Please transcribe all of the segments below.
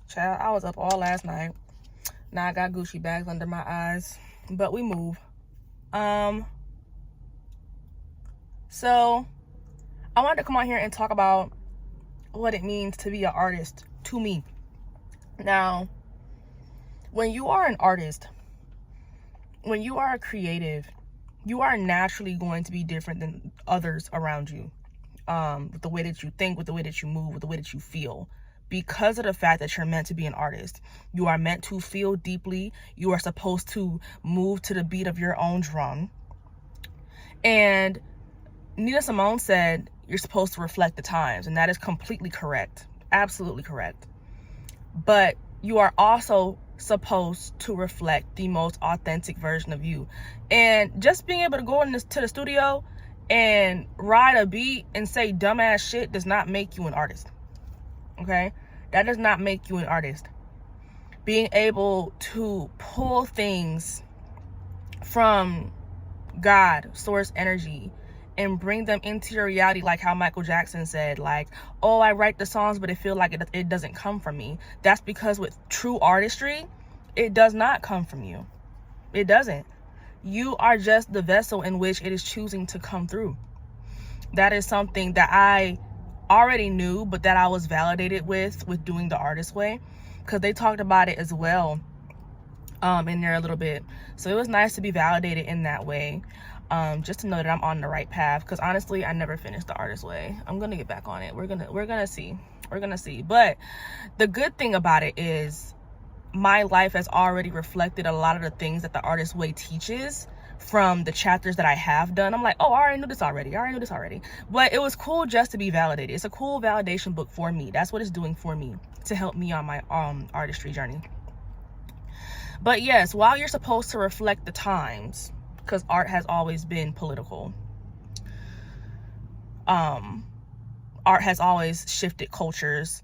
Child, I was up all last night. Now I got Gucci bags under my eyes, but we move. So I wanted to come on here and talk about what it means to be an artist to me. Now, when you are an artist, when you are a creative, you are naturally going to be different than others around you. With the way that you think, with the way that you move, with the way that you feel. Because of the fact that you're meant to be an artist. You are meant to feel deeply. You are supposed to move to the beat of your own drum. And Nina Simone said you're supposed to reflect the times, and that is completely correct. Absolutely correct. But you are also supposed to reflect the most authentic version of you. And just being able to go to the studio and ride a beat and say dumbass shit does not make you an artist. Okay? That does not make you an artist. Being able to pull things from God, source energy, and bring them into your reality, like how Michael Jackson said, like, oh, I write the songs, but it feels like it doesn't come from me. That's because with true artistry, it does not come from you. It doesn't. You are just the vessel in which it is choosing to come through. That is something that I already knew, but that I was validated with doing the artist way, because they talked about it as well in there a little bit. So it was nice to be validated in that way. Just to know that I'm on the right path, because honestly I never finished the artist way. I'm gonna get back on it. We're gonna see. But the good thing about it is my life has already reflected a lot of the things that the artist way teaches from the chapters that I have done. I'm like, oh, I already knew this already. But it was cool just to be validated. It's a cool validation book for me. That's what it's doing for me, to help me on my artistry journey. But yes, while you're supposed to reflect the times, because art has always been political. Art has always shifted cultures.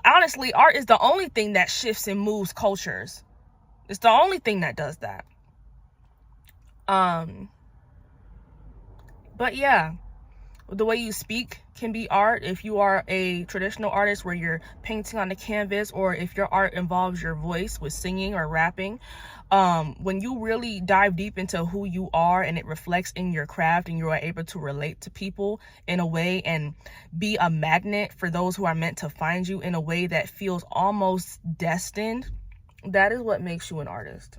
Honestly, art is the only thing that shifts and moves cultures. It's the only thing that does that. But yeah, the way you speak can be art. If you are a traditional artist where you're painting on the canvas, or if your art involves your voice with singing or rapping, when you really dive deep into who you are and it reflects in your craft, and you are able to relate to people in a way and be a magnet for those who are meant to find you in a way that feels almost destined, that is what makes you an artist.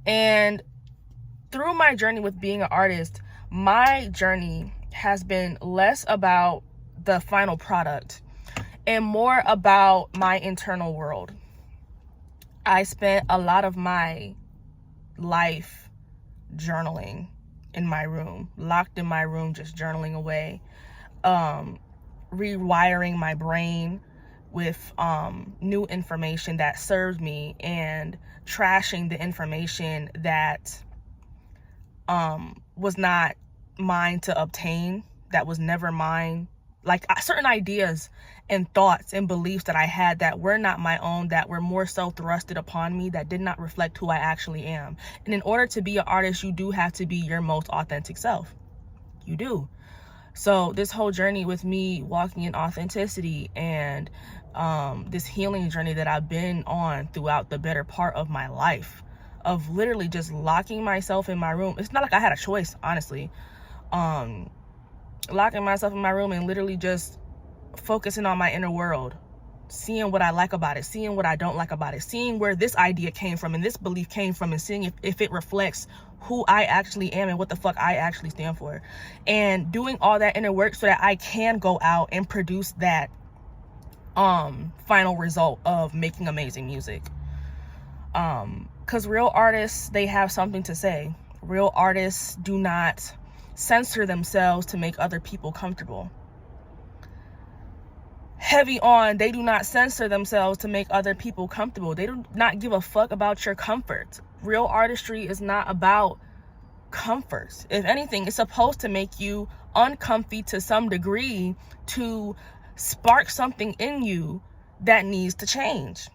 And through my journey with being an artist, my journey has been less about the final product and more about my internal world. I spent a lot of my life journaling in my room, locked in my room, just journaling away, rewiring my brain with new information that served me, and trashing the information that was not mine to obtain, that was never mine. Like certain ideas and thoughts and beliefs that I had that were not my own, that were more so thrusted upon me, that did not reflect who I actually am. And in order to be an artist, you do have to be your most authentic self. You do. So this whole journey with me walking in authenticity, and this healing journey that I've been on throughout the better part of my life, of literally just locking myself in my room. It's not like I had a choice, honestly. Locking myself in my room and literally just focusing on my inner world, seeing what I like about it, seeing what I don't like about it, seeing where this idea came from and this belief came from, and seeing if it reflects who I actually am and what the fuck I actually stand for, and doing all that inner work so that I can go out and produce that final result of making amazing music. Because real artists, they have something to say. Real artists do not censor themselves to make other people comfortable. Heavy on, they do not censor themselves to make other people comfortable. They do not give a fuck about your comfort. Real artistry is not about comfort. If anything, it's supposed to make you uncomfy to some degree, to spark something in you that needs to change.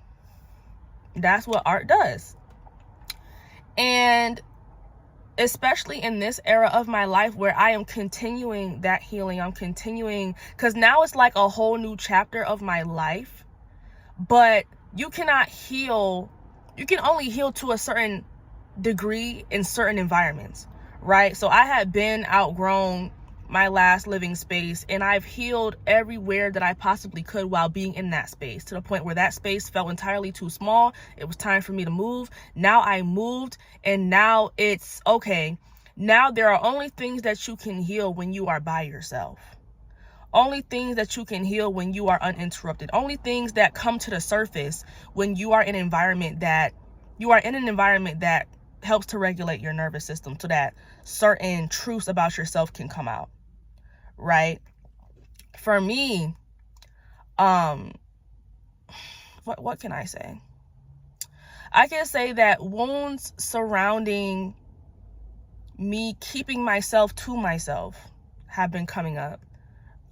That's what art does. And especially in this era of my life where I am continuing that healing, I'm continuing, because now it's like a whole new chapter of my life but you cannot heal. You can only heal to a certain degree in certain environments, right? So I had been outgrown my last living space, and I've healed everywhere that I possibly could while being in that space, to the point where that space felt entirely too small. It was time for me to move. Now I moved, and now it's okay. Now there are only things that you can heal when you are by yourself. Only things that you can heal when you are uninterrupted. Only things that come to the surface when you are in an environment that helps to regulate your nervous system, so that certain truths about yourself can come out, right? For me, what can I say? I can say that wounds surrounding me keeping myself to myself have been coming up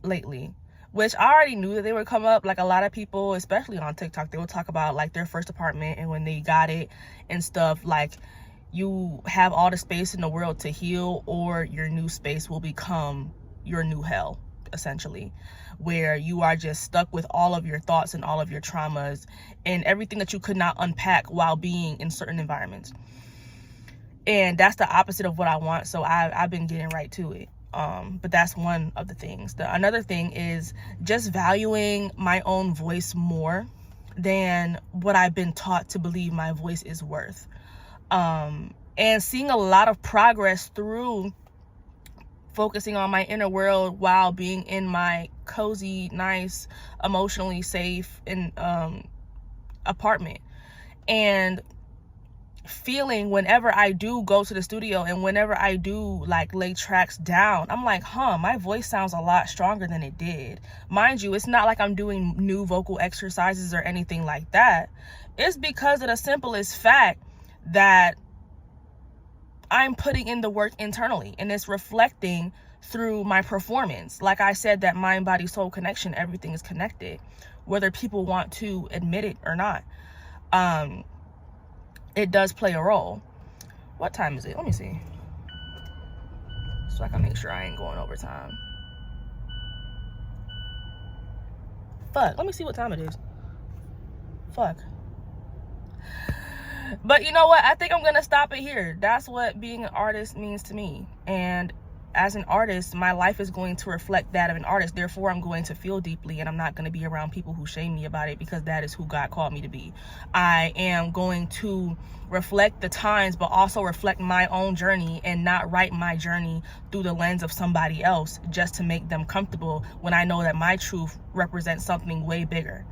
lately, which I already knew that they would come up. Like, a lot of people, especially on TikTok, they will talk about like their first apartment and when they got it and stuff. Like, you have all the space in the world to heal, or your new space will become your new hell, essentially, where you are just stuck with all of your thoughts and all of your traumas and everything that you could not unpack while being in certain environments. And that's the opposite of what I want. So I've been getting right to it. But that's one of the things. Another thing is just valuing my own voice more than what I've been taught to believe my voice is worth. And seeing a lot of progress through focusing on my inner world while being in my cozy, nice, emotionally safe apartment. And feeling whenever I do go to the studio and whenever I do like lay tracks down, I'm like, my voice sounds a lot stronger than it did. Mind you, it's not like I'm doing new vocal exercises or anything like that. It's because of the simplest fact that I'm putting in the work internally, and it's reflecting through my performance. Like I said, that mind, body, soul connection, everything is connected, whether people want to admit it or not. It does play a role. What time is it? Let me see, so I can make sure I ain't going over time. Fuck, let me see what time it is. Fuck. But you know what? I think I'm gonna stop it here. That's what being an artist means to me. And as an artist, my life is going to reflect that of an artist. Therefore, I'm going to feel deeply, and I'm not going to be around people who shame me about it, because that is who God called me to be. I am going to reflect the times, but also reflect my own journey, and not write my journey through the lens of somebody else just to make them comfortable, when I know that my truth represents something way bigger.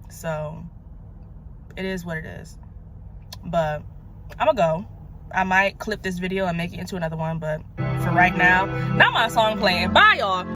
So it is what it is. But I'm gonna go. I might clip this video and make it into another one, but for right now my song playing. Bye, y'all.